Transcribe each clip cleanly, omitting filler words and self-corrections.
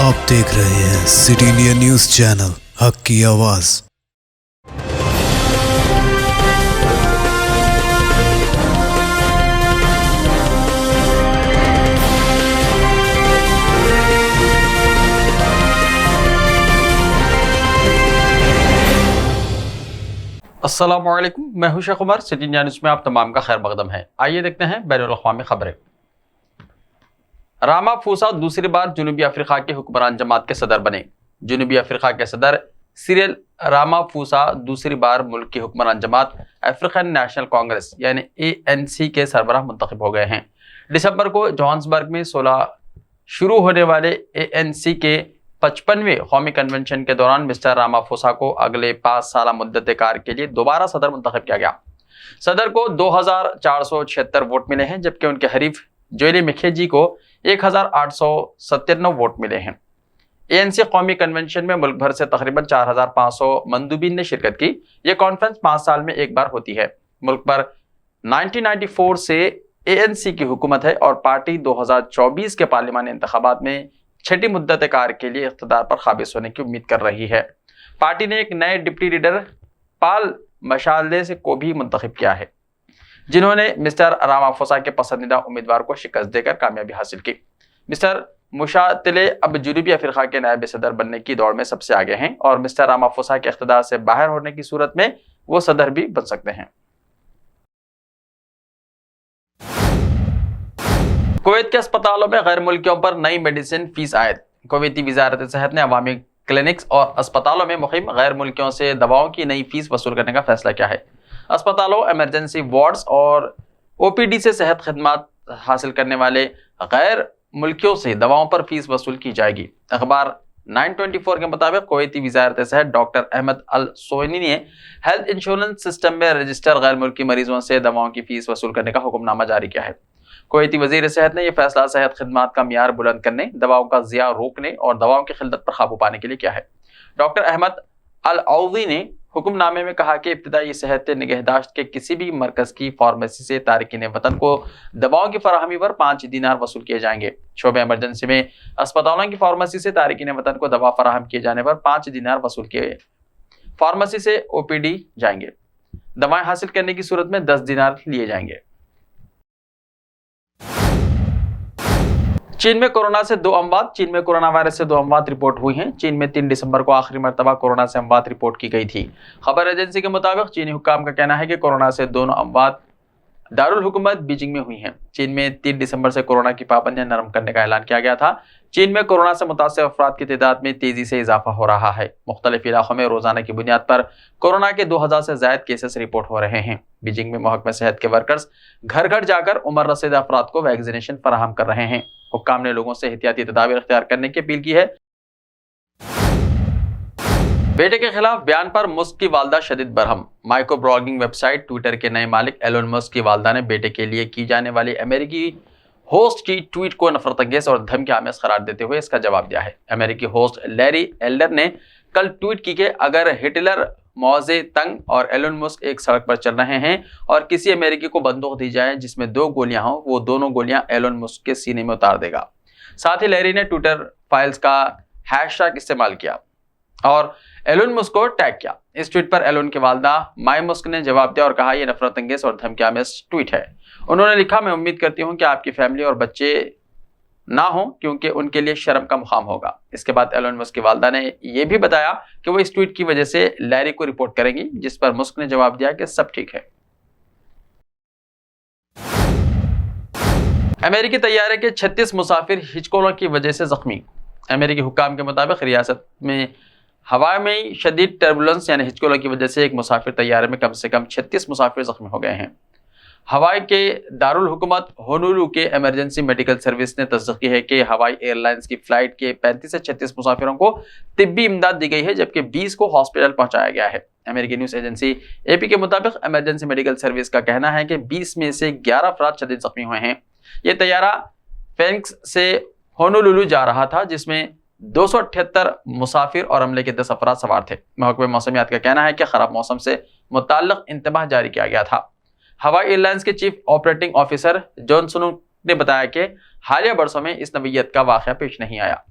आप देख रहे हैं सिटी इंडिया न्यूज चैनल, हक की आवाज। अस्सलामुअलैकुम, मैं हूं Sheikh Umar. City India news में आप तमाम का खैर मकदम है। आइए देखते हैं बैनुल अक़वामी खबरें। रामाफोसा दूसरी बार जनूबी अफ्रीका के हुक्मरान जमात के सदर बने। जनूबी अफ्रीका के सदर सिरिल रामाफोसा दूसरी बार मुल्क की हुक्मरान जमात अफ्रीकन नेशनल कांग्रेस यानी ANC के सरबराह मुंतखब हो गए हैं। दिसंबर को जोहान्सबर्ग में 16 शुरू होने वाले ANC के 55वें कौमी कन्वेंशन के दौरान मिस्टर रामाफोसा को अगले 5 साल मुद्दत कार के लिए दोबारा सदर मुंतखब किया गया। सदर को 2476 वोट मिले हैं, जबकि उनके हरीफ जोएली मिखेजी को 1897 वोट मिले हैं। ANC कौमी कन्वेंशन में मुल्क भर से तकरीबन 4500 मंदूबीन ने शिरकत की। यह कॉन्फ्रेंस 5 साल में एक बार होती है। मुल्क पर 1994 से ANC की हुकूमत है और पार्टी 2024 के पार्लिमानी इंतखाबात में छठी मुद्दत कार के लिए इख्तिदार पर काबिज होने की उम्मीद कर रही है। पार्टी ने एक नए डिप्टी लीडर पाल मशाले को भी मुंतखब किया है, जिन्होंने मिस्टर रामाफोसा के पसंदीदा उम्मीदवार को शिकस्त देकर कामयाबी हासिल की। मिस्टर मुशातिले अब जनूबी अफ्रीका के नायब सदर बनने की दौड़ में सबसे आगे हैं और मिस्टर रामाफोसा के इख्तिदार से बाहर होने की सूरत में वो सदर भी बन सकते हैं। कुवैत के अस्पतालों में गैर मुल्कियों पर नई मेडिसिन फीस आयद। कुवैती वजारत सेहत ने अवामी क्लिनिक्स और अस्पतालों में मुक़ीम गैर मुल्कियों से दवाओं की नई फीस वसूल करने का फैसला किया है। अस्पतालों, इमरजेंसी वार्ड्स और OPD से सेहत खदमात हासिल करने वाले गैर मुल्कियों से दवाओं पर फीस वसूल की जाएगी। अखबार 924 के मुताबिक कुवैती वजारत सेहत डॉक्टर अहमद अल सोनी ने हेल्थ इंश्योरेंस सिस्टम में रजिस्टर गैर मुल्की मरीजों से दवाओं की फीस वसूल करने का हुक्मनामा जारी किया है। कुवैती वजीर सेहत ने यह फैसला सेहत खदमात का मियार बुलंद करने, दवाओं का ज़िया रोकने और दवाओं की खिल्लत पर काबू पाने के लिए किया है। डॉक्टर अहमद अल औज़ी ने हुक्मनामे में कहा कि इब्तिदाई सेहत निगहदाश्त के किसी भी मरकज़ की फार्मेसी से तारिकीन वतन को दवाओं की फराहमी पर 5 दीनार वसूल किए जाएंगे। शोबे इमरजेंसी में अस्पतालों की फार्मेसी से तारिकीन वतन को दवा फराहम किए जाने पर 5 दीनार वसूल किए फार्मेसी से OPD जाएंगे। दवाएं हासिल करने की सूरत में 10 दीनार लिए जाएंगे। चीन में कोरोना से 2 अमवात। चीन में कोरोना वायरस से 2 अमवात रिपोर्ट हुई हैं। चीन में 3 दिसंबर को आखिरी मरतबा कोरोना से अमवात रिपोर्ट की गई थी। खबर एजेंसी के मुताबिक चीनी हुक्काम का कहना है कि कोरोना से दोनों अमवात दारुल हुकूमत बीजिंग में हुई हैं। चीन में 3 दिसंबर से कोरोना की पाबंदियां नरम करने का ऐलान किया गया था। चीन में कोरोना से मुतासिर अफराद की तादाद में तेजी से इजाफा हो रहा है। मुख्तलिफ इलाकों में रोजाना की बुनियाद पर कोरोना के 2000 से ज्यादा केसेस रिपोर्ट हो रहे हैं। बीजिंग में महकमा सेहत के वर्कर्स घर घर जाकर उम्र रसीदा अफराद को वैक्सीनेशन फराहम कर रहे हैं। हुक्काम ने लोगों से एहतियाती तदाबीर इख्तियार करने की अपील की है। बेटे के खिलाफ बयान पर मस्क की वालदा शदीद Barham. Micro blogging website Twitter के नए मालिक एलोन मस्क की वालदा ने बेटे के लिए की जाने वाली अमेरिकी होस्ट की ट्वीट को नफरत अंगेज और धमकी आमेज करार देते हुए इसका जवाब दिया है। अमेरिकी होस्ट लैरी एल्डर ने कल ट्वीट की कि अगर हिटलर, मौजे तंग और एलोन मस्क एक सड़क पर चल रहे हैं और किसी अमेरिकी को बंदूक दी जाए जिसमें 2 गोलियां हों, वो दोनों गोलियां एलोन मस्क के सीने में उतार देगा। साथ ही लैरी ने ट्विटर फाइल्स का हैशटैग इस्तेमाल किया और एलोन मस्क को टैग किया। इस ट्वीट पर एलोन की वालदा माई मस्क ने जवाब दिया और कहा, यह नफरत अंगेज और धमकी आमेज ट्वीट है। उन्होंने लिखा, मैं उम्मीद करती हूँ कि आपकी फैमिली और बच्चे ना हो, क्योंकि उनके लिए शर्म का मुकाम होगा। इसके बाद एलोन मस्क की वालदा ने यह भी बताया कि वो इस ट्वीट की वजह से लैरी को रिपोर्ट करेंगी, जिस पर मस्क ने जवाब दिया कि सब ठीक है। अमेरिकी तैयारे के 36 मुसाफिर हिचकोलों की वजह से जख्मी। अमेरिकी हुक्काम के मुताबिक रियासत में हवा में शदीद टर्बुलेंस यानी हिचकोलों की वजह से एक मुसाफिर तैयारे में कम से कम 36 मुसाफिर जख्मी हो गए हैं। हवाई के दारुल हुकूमत होनोलुलु के इमरजेंसी मेडिकल सर्विस ने तस्दीक की है कि हवाई एयरलाइंस की फ्लाइट के 35 से 36 मुसाफिरों को तिब्बी इमदाद दी गई है, जबकि 20 को हॉस्पिटल पहुंचाया गया है। अमेरिकी न्यूज एजेंसी AP के मुताबिक इमरजेंसी मेडिकल सर्विस का कहना है कि 20 में से 11 अफराद शदीद जख्मी हुए हैं। यह तैयारा फेनिक्स से होनोलुलु जा रहा था, जिसमें 278 मुसाफिर और अमले के 10 अफराद सवार थे। महकमे मौसमियात का कहना है कि खराब मौसम से मुताल्लिक इंतबाह जारी किया गया था। हवाई एयरलाइंस के चीफ ऑपरेटिंग ऑफिसर जॉन सुनू ने बताया कि हालिया बरसों में इस नवीयत का वाक़या पेश नहीं आया।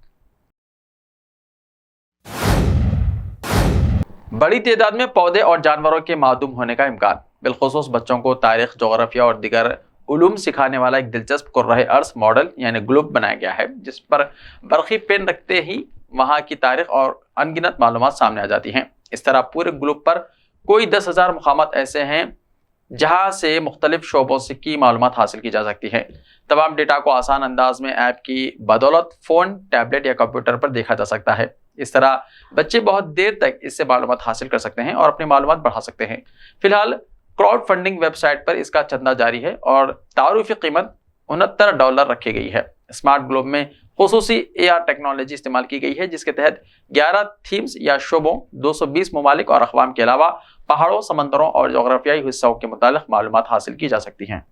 बड़ी तादाद में पौधे और जानवरों के मादूम होने का इम्कान। बिलखुसूस बच्चों को तारीख, जोग्राफिया और दीगर उलूम सिखाने वाला एक दिलचस्प कुर्राह अर्ज मॉडल यानी ग्लोब बनाया गया है, जिस पर बरक़ी पेन रखते ही वहाँ की तारीख और अनगिनत मालूमात सामने आ जाती हैं। इस तरह पूरे ग्लोब पर कोई 10,000 मुकामात ऐसे हैं जहाँ से मुख्तलिफ शोबों से की मालूमात हासिल की जा सकती है। तमाम डेटा को आसान अंदाज में ऐप की बदौलत फ़ोन, टैबलेट या कंप्यूटर पर देखा जा सकता है। इस तरह बच्चे बहुत देर तक इससे मालूमात हासिल कर सकते हैं और अपनी मालूमात बढ़ा सकते हैं। फिलहाल क्राउड फंडिंग वेबसाइट पर इसका चंदा जारी है और तारुफी कीमत $69 रखी गई है। स्मार्ट ग्लोब में खुसूसी AR टेक्नोलॉजी इस्तेमाल की गई है, जिसके तहत 11 थीम्स या शोबों, 220 ममालिक और अक़वाम के अलावा पहाड़ों, समंदरों और जोग्राफियाई हिस्सों के मुतालिक मालूमात हासिल की जा सकती हैं।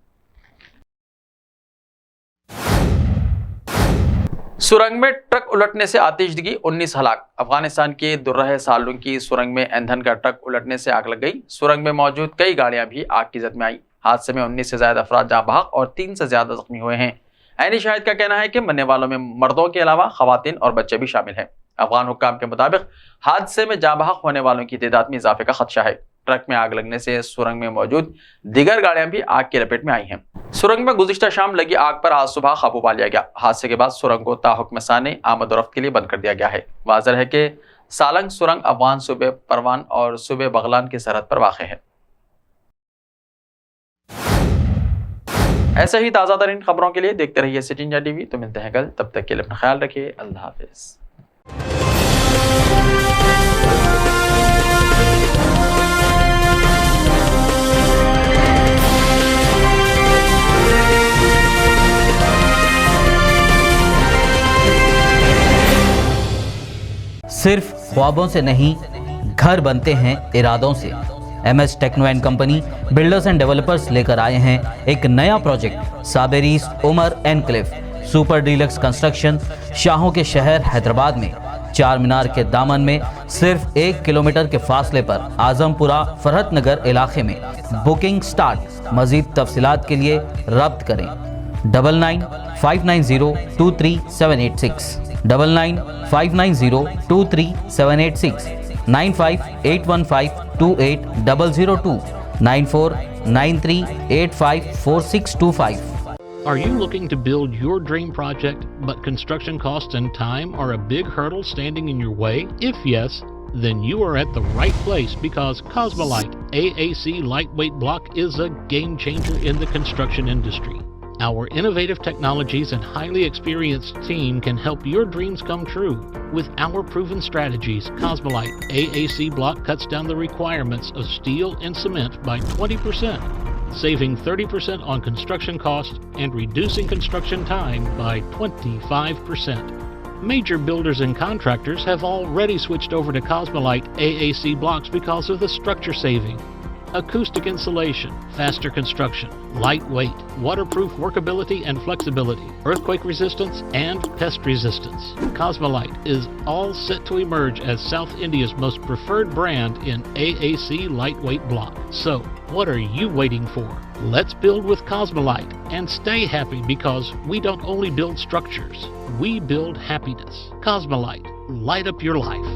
सुरंग में ट्रक उलटने से आतिशदगी, 19 हलाक। अफगानिस्तान के दुर्रह सालून की सुरंग में ईंधन का ट्रक उलटने से आग लग गई। सुरंग में मौजूद कई गाड़ियां भी आग की जद में आई। हादसे में 19 से ज्यादा अफराद जाँ बहक और 3 से ज्यादा जख्मी हुए हैं। ऐनी शाहिद का कहना है कि मरने वालों में मर्दों के अलावा खवातीन और बच्चे भी शामिल हैं। अफगान हुक्काम के मुताबिक हादसे में जाँ बहक होने वालों की तादाद में इजाफे का खदशा है। ट्रक में आग लगने से सुरंग में मौजूद दीगर गाड़ियां भी आग की लपेट में आई हैं। सुरंग में गुज़िश्ता शाम लगी आग पर आज सुबह काबू पा लिया गया। हादसे के बाद सुरंग को ताहुक्म साने आमद-ओ-रफ्त के लिए बंद कर दिया गया है। वाज़ेह है कि सालंग सुरंग अफगान सूबे परवान और सूबे बगलान की सरहद पर वाक़ है। ऐसे ही ताज़ा तरीन खबरों के लिए देखते रहिए सिटी इंडिया टीवी। तो मिलते हैं कल, तब तक के लिए अपना ख्याल रखिए। अल्लाह हाफिज़। सिर्फ ख्वाबों से नहीं, घर बनते हैं इरादों से। MS techno and company builders and developers लेकर आए हैं एक नया प्रोजेक्ट, साबेरीज Umar enclave super deluxe construction. शाहों के शहर हैदराबाद में चार मीनार के दामन में सिर्फ 1 किलोमीटर के फासले पर आजमपुरा फरहत नगर इलाके में। Booking start. मजीद तफसीलात के लिए रब्त करें 9959023786 9959023786 9581528002 9493854625। Are you looking to build your dream project, but construction costs and time are a big hurdle standing in your way? If yes, then you are at the right place, because Cosmolite AAC lightweight block is a game changer in the construction industry. Our innovative technologies and highly experienced team can help your dreams come true. With our proven strategies, Cosmolite AAC block cuts down the requirements of steel and cement by 20%, saving 30% on construction costs and reducing construction time by 25%. Major builders and contractors have already switched over to Cosmolite AAC blocks because of the structure saving, acoustic insulation, faster construction, lightweight, waterproof workability and flexibility, earthquake resistance, and pest resistance. Cosmolite is all set to emerge as South India's most preferred brand in AAC lightweight block. So, what are you waiting for? Let's build with Cosmolite and stay happy, because we don't only build structures, we build happiness. Cosmolite, light up your life.